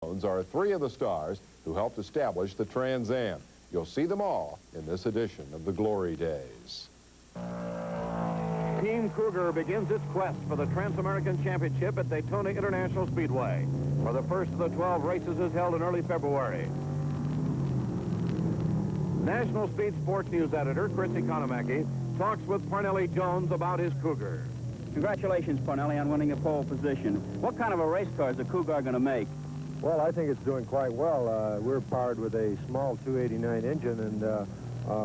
Are three of the stars who helped establish the Trans-Am. You'll see them all in this edition of the Glory Days. Team Cougar begins its quest for the Trans-American Championship at Daytona International Speedway, where the first of the 12 races is held in early February. National Speed Sports News editor Chris Economaki talks with Parnelli Jones about his Cougar. Congratulations, Parnelli, on winning a pole position. What kind of a race car is the Cougar going to make? Well, I think it's doing quite well. We're powered with a small 289 engine, and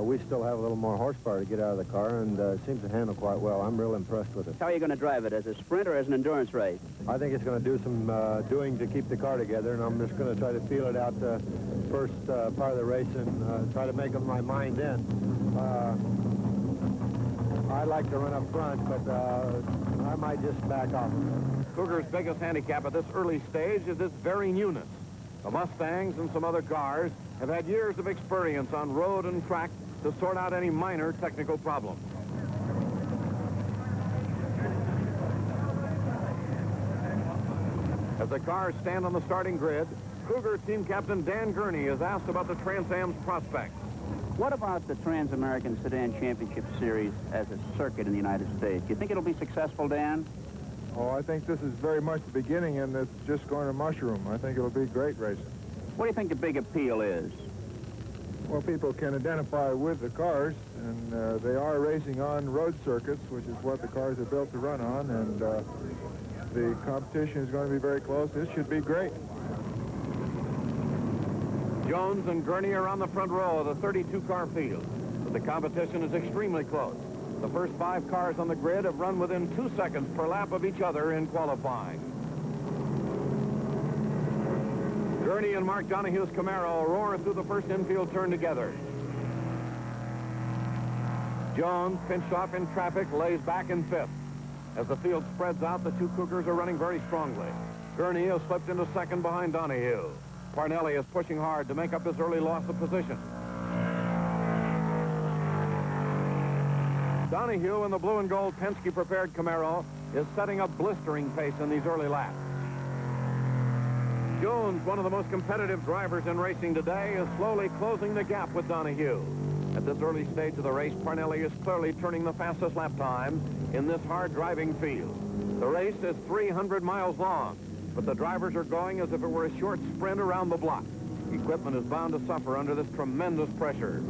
we still have a little more horsepower to get out of the car, and it seems to handle quite well. I'm real impressed with it. How are you going to drive it, as a sprint or as an endurance race? I think it's going to do some doing to keep the car together, and I'm just going to try to feel it out the first part of the race and try to make up my mind then. I like to run up front, but I might just back off. Cougar's biggest handicap at this early stage is its very newness. The Mustangs and some other cars have had years of experience on road and track to sort out any minor technical problems. As the cars stand on the starting grid, Cougar team captain Dan Gurney is asked about the Trans-Am's prospects. What about the Trans-American Sedan Championship Series as a circuit in the United States? Do you think it'll be successful, Dan? Oh, I think this is very much the beginning, and it's just going to mushroom. I think it'll be great racing. What do you think the big appeal is? Well, people can identify with the cars, and they are racing on road circuits, which is what the cars are built to run on, and the competition is going to be very close. This should be great. Jones and Gurney are on the front row of the 32-car field, but the competition is extremely close. The first 5 cars on the grid have run within 2 seconds per lap of each other in qualifying. Gurney and Mark Donahue's Camaro roar through the first infield turn together. Jones, pinched off in traffic, lays back in 5th. As the field spreads out, the two Cougars are running very strongly. Gurney has slipped into 2nd behind Donahue. Parnelli is pushing hard to make up his early loss of position. Donahue in the blue and gold Penske-prepared Camaro is setting a blistering pace in these early laps. Jones, one of the most competitive drivers in racing today, is slowly closing the gap with Donahue. At this early stage of the race, Parnelli is clearly turning the fastest lap times in this hard-driving field. The race is 300 miles long, but the drivers are going as if it were a short sprint around the block. Equipment is bound to suffer under this tremendous pressure.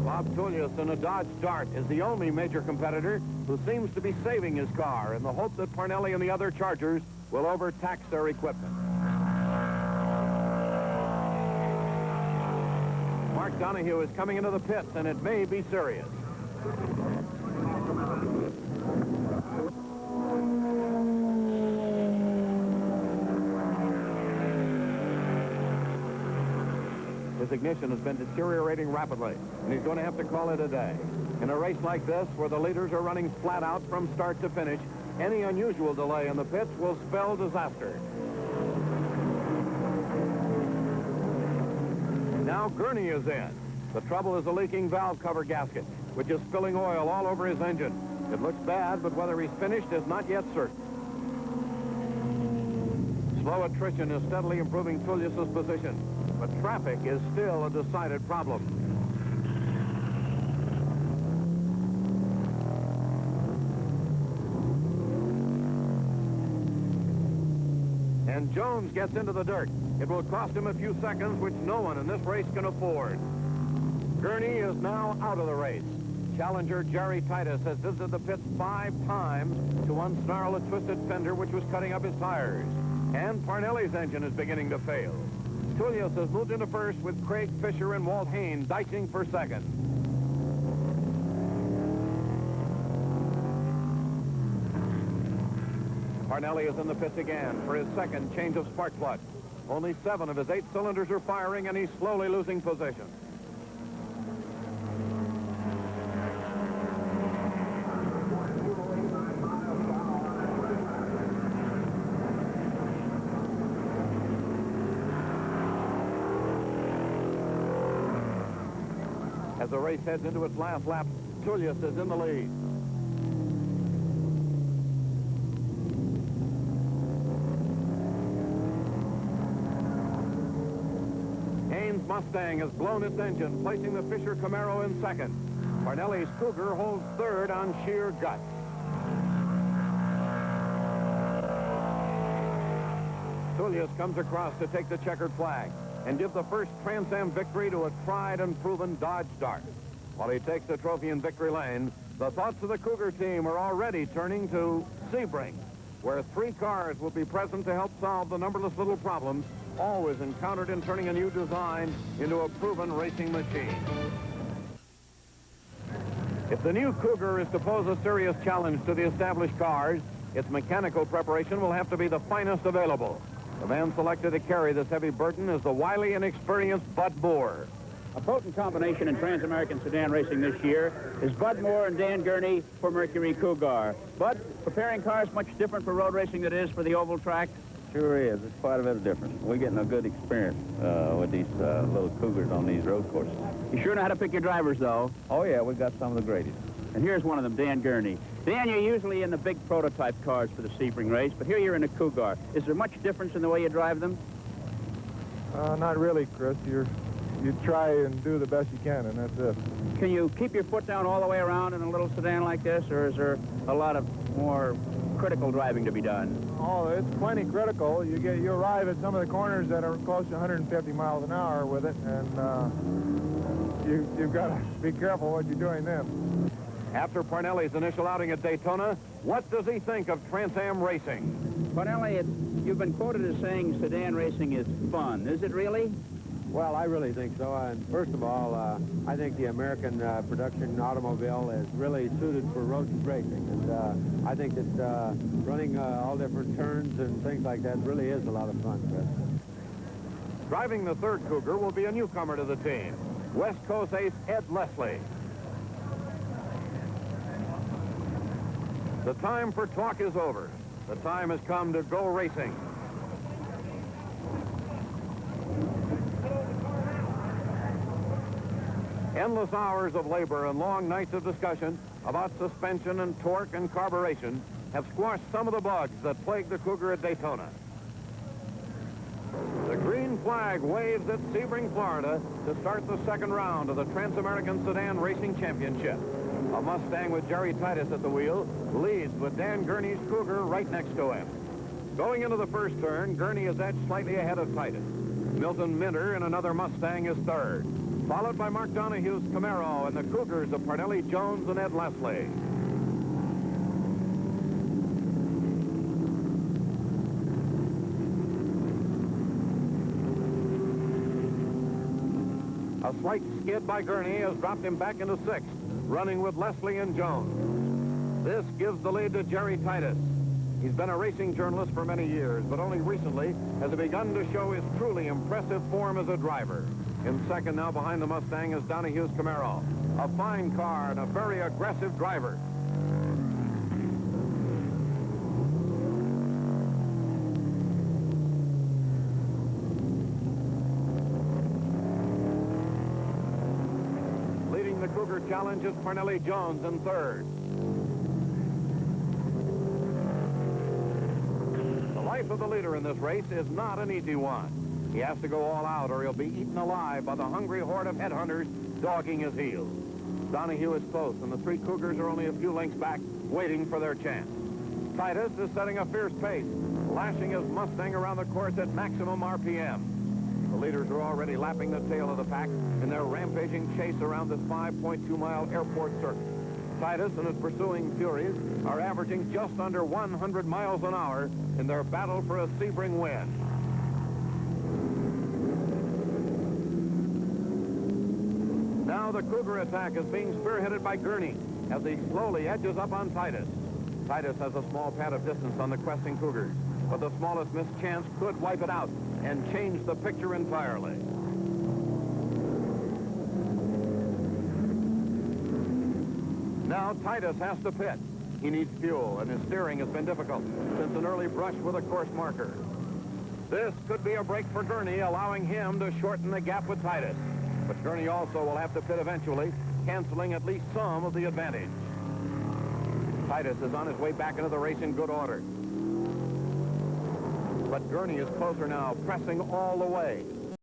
Bob Tullius in a Dodge Dart is the only major competitor who seems to be saving his car in the hope that Parnelli and the other Chargers will overtax their equipment. Mark Donahue is coming into the pits, and it may be serious. His ignition has been deteriorating rapidly, and he's going to have to call it a day. In a race like this, where the leaders are running flat out from start to finish, any unusual delay in the pits will spell disaster. Now Gurney is in. The trouble is a leaking valve cover gasket, which is spilling oil all over his engine. It looks bad, but whether he's finished is not yet certain. Slow attrition is steadily improving Tullius's position, but traffic is still a decided problem. And Jones gets into the dirt. It will cost him a few seconds, which no one in this race can afford. Gurney is now out of the race. Challenger Jerry Titus has visited the pits 5 times to unsnarl a twisted fender which was cutting up his tires. And Parnelli's engine is beginning to fail. Tullius has moved into first with Craig Fisher and Walt Hain dicing for second. Parnelli is in the pits again for his second change of spark plug. Only 7 of his 8 cylinders are firing, and he's slowly losing position. As the race heads into its last lap, Tullius is in the lead. Mustang has blown its engine, placing the Fisher Camaro in second. Parnelli's Cougar holds third on sheer guts. Tullius comes across to take the checkered flag and give the first Trans-Am victory to a tried and proven Dodge Dart. While he takes the trophy in victory lane, the thoughts of the Cougar team are already turning to Sebring, where 3 cars will be present to help solve the numberless little problems always encountered in turning a new design into a proven racing machine. If the new Cougar is to pose a serious challenge to the established cars, its mechanical preparation will have to be the finest available. The man selected to carry this heavy burden is the wily and experienced Bud Moore. A potent combination in Trans-American sedan racing this year is Bud Moore and Dan Gurney for Mercury Cougar. Bud, preparing cars much different for road racing than it is for the oval track? Sure is. It's quite a bit of difference. We're getting a good experience with these little Cougars on these road courses. You sure know how to pick your drivers, though. Oh, yeah, we've got some of the greatest. And here's one of them, Dan Gurney. Dan, you're usually in the big prototype cars for the Sebring race, but here you're in a Cougar. Is there much difference in the way you drive them? Not really, Chris. You try and do the best you can, and that's it. Can you keep your foot down all the way around in a little sedan like this, or is there a lot of more critical driving to be done? Oh, it's plenty critical. You arrive at some of the corners that are close to 150 miles an hour with it, and you've got to be careful what you're doing then. After Parnelli's initial outing at Daytona, what does he think of Trans-Am racing? Parnelli, you've been quoted as saying sedan racing is fun. Is it really? Well, I really think so. And first of all, I think the American production automobile is really suited for road racing. And I think that running all different turns and things like that really is a lot of fun, Chris. Driving the third Cougar will be a newcomer to the team, West Coast ace Ed Leslie. The time for talk is over. The time has come to go racing. Endless hours of labor and long nights of discussion about suspension and torque and carburation have squashed some of the bugs that plagued the Cougar at Daytona. The green flag waves at Sebring, Florida to start the second round of the Trans-American Sedan Racing Championship. A Mustang with Jerry Titus at the wheel leads with Dan Gurney's Cougar right next to him. Going into the first turn, Gurney is edged slightly ahead of Titus. Milton Minter in another Mustang is third, followed by Mark Donahue's Camaro and the Cougars of Parnelli Jones and Ed Leslie. A slight skid by Gurney has dropped him back into sixth, running with Leslie and Jones. This gives the lead to Jerry Titus. He's been a racing journalist for many years, but only recently has he begun to show his truly impressive form as a driver. In second now behind the Mustang is Donahue's Camaro. A fine car and a very aggressive driver. Leading the Cougar challenge is Parnelli Jones in third. The life of the leader in this race is not an easy one. He has to go all out or he'll be eaten alive by the hungry horde of headhunters dogging his heels. Donahue is close, and the three Cougars are only a few lengths back, waiting for their chance. Titus is setting a fierce pace, lashing his Mustang around the course at maximum RPM. The leaders are already lapping the tail of the pack in their rampaging chase around this 5.2-mile airport circuit. Titus and his pursuing Furies are averaging just under 100 miles an hour in their battle for a Sebring win. Now the Cougar attack is being spearheaded by Gurney as he slowly edges up on Titus. Titus has a small pad of distance on the questing Cougars, but the smallest mischance could wipe it out and change the picture entirely. Now Titus has to pit. He needs fuel, and his steering has been difficult since an early brush with a course marker. This could be a break for Gurney, allowing him to shorten the gap with Titus. But Gurney also will have to pit eventually, canceling at least some of the advantage. Titus is on his way back into the race in good order. But Gurney is closer now, pressing all the way.